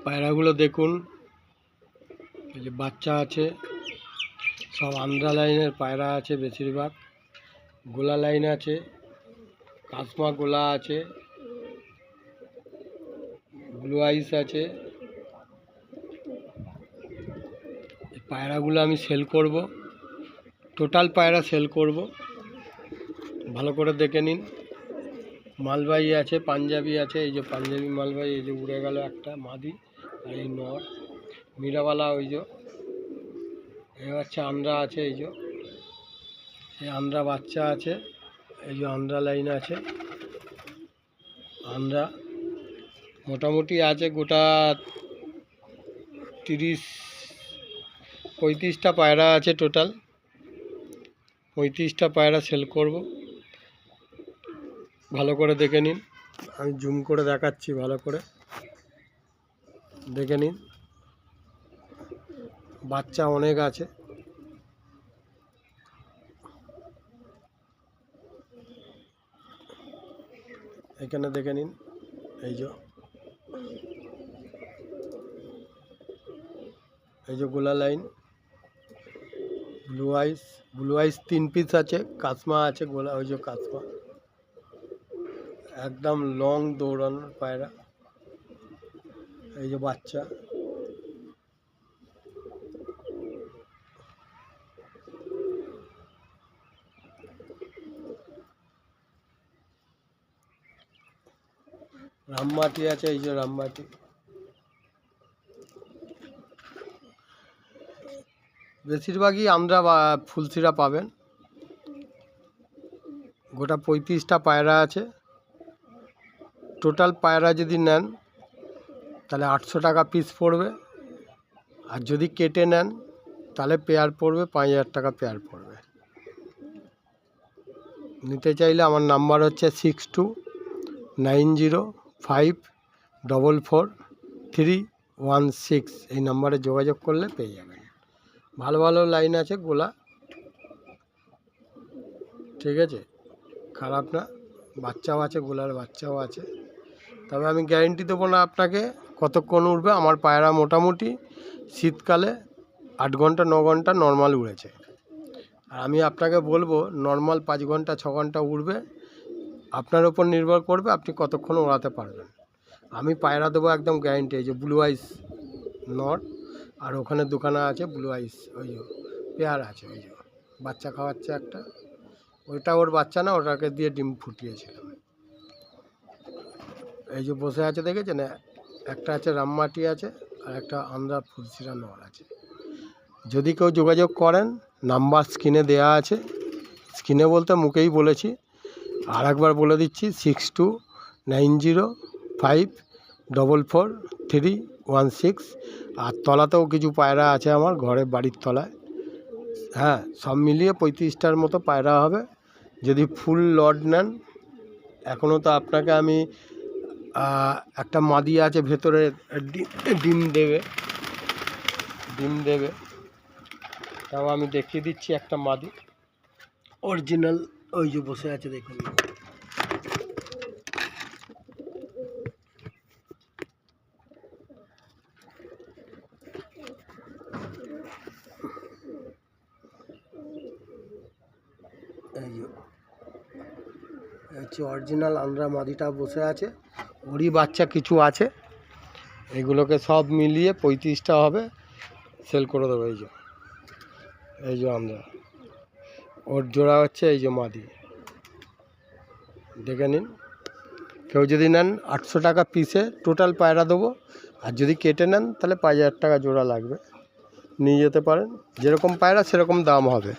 পায়রাগুলো দেখুন, এই যে বাচ্চা আছে, সব আন্ধ্রা লাইনের পায়রা আছে, বেশিরভাগ গোলা লাইন আছে, কাসমা গোলা আছে, ব্লু আইস আছে। পায়রাগুলো আমি সেল করব, টোটাল পায়রা সেল করব, ভালো করে দেখে নিন। মালবাহী আছে, পাঞ্জাবি আছে, এই যে পাঞ্জাবি মালবাহী, এই যে উড়ে গেল একটা মাদি, আর এই নর মিরাওয়ালা, ওই যে এই হচ্ছে আন্ধ্রা আছে, এই যে এই আন্ধ্রা বাচ্চা আছে, এই যে আন্ধ্রা লাইন আছে। আন্ধ্রা মোটামুটি আছে গোটা 30-35টা পায়রা আছে, টোটাল 35টা পায়রা সেল করব, ভালো করে দেখে নিন। আমি জুম করে দেখাচ্ছি, ভালো করে দেখে নিন। বাচ্চা অনেক আছে, এখানে দেখে নিন। এই যে গোলা লাইন, ব্লু আইস 3 পিস আছে, কাসমা আছে, গোলা ওই যে কাসমা, একদম লং দৌড়ানোর পায়রা। এই যে বাচ্চা, রামমাটি আছে, এই যে রামমাটি। বেশিরভাগই আমরা ফুলসিরা পাবেন। গোটা 35টা পায়রা আছে, টোটাল পায়রা যদি নেন তাহলে 800 টাকা পিস পড়বে, আর যদি কেটে নেন তাহলে পেয়ার পড়বে 5000 টাকা পেয়ার পড়বে। নিতে চাইলে আমার নাম্বার হচ্ছে 6290544316, এই নাম্বারে যোগাযোগ করলে পেয়ে যাবেন। ভালো ভালো লাইন আছে গোলা, ঠিক আছে, খারাপ না। বাচ্চাও আছে, গোলার বাচ্চাও আছে। তবে আমি গ্যারেন্টি দেবো না আপনাকে কতক্ষণ উড়বে। আমার পায়রা মোটামুটি শীতকালে 8 ঘন্টা 9 ঘন্টা নর্মাল উড়েছে, আর আমি আপনাকে বলবো নর্মাল 5 ঘন্টা 6 ঘন্টা উড়বে। আপনার ওপর নির্ভর করবে আপনি কতক্ষণ ওড়াতে পারবেন। আমি পায়রা দেবো একদম গ্যারেন্টি। এই যে ব্লু আইস নর, আর ওখানে দোকানে আছে ব্লু আইস, ওই যে পেয়ার আছে, ওই যে বাচ্চা খাওয়াচ্ছে একটা, ওইটা ওর বাচ্চা না, ওটাকে দিয়ে ডিম ফুটিয়েছিলাম। এই যে বসে আছে দেখেছেন, একটা আছে রামমাটি আছে, আর একটা আন্ধ্রা ফুলসিরা নর আছে। যদি কেউ যোগাযোগ করেন, নাম্বার স্ক্রিনে দেয়া আছে, স্ক্রিনে বলতে মুখেই বলেছি, আর একবার বলে দিচ্ছি 6290544316। আর তলাতেও কিছু পায়রা আছে আমার ঘরের বাড়ির তলায়। হ্যাঁ, সব মিলিয়ে 35টার মতো পায়রা হবে। যদি ফুল লড নেন, এখনও তো আপনাকে আমি একটা মাদি আছে ভেতরে, ডিম দেবে, তাও আমি দেখিয়ে দিচ্ছি একটা মাদি অরিজিনাল, ওই যে বসে আছে দেখুন। এই যে হচ্ছে অরিজিনাল আন্ধ্রা মাদিটা বসে আছে, ওরই বাচ্চা কিছু আছে, এগুলোকে সব মিলিয়ে 35টা হবে, সেল করে দেবো। এই যে আন্ধ্রা, ওর জোড়া হচ্ছে এই যে মাদি, দেখে নিন। কেউ যদি নেন 800 টাকা পিসে টোটাল পায়রা দেবো, আর যদি কেটে নেন তাহলে 5000 টাকা জোড়া লাগবে। নিয়ে যেতে পারেন, যেরকম পায়রা সেরকম দাম হবে।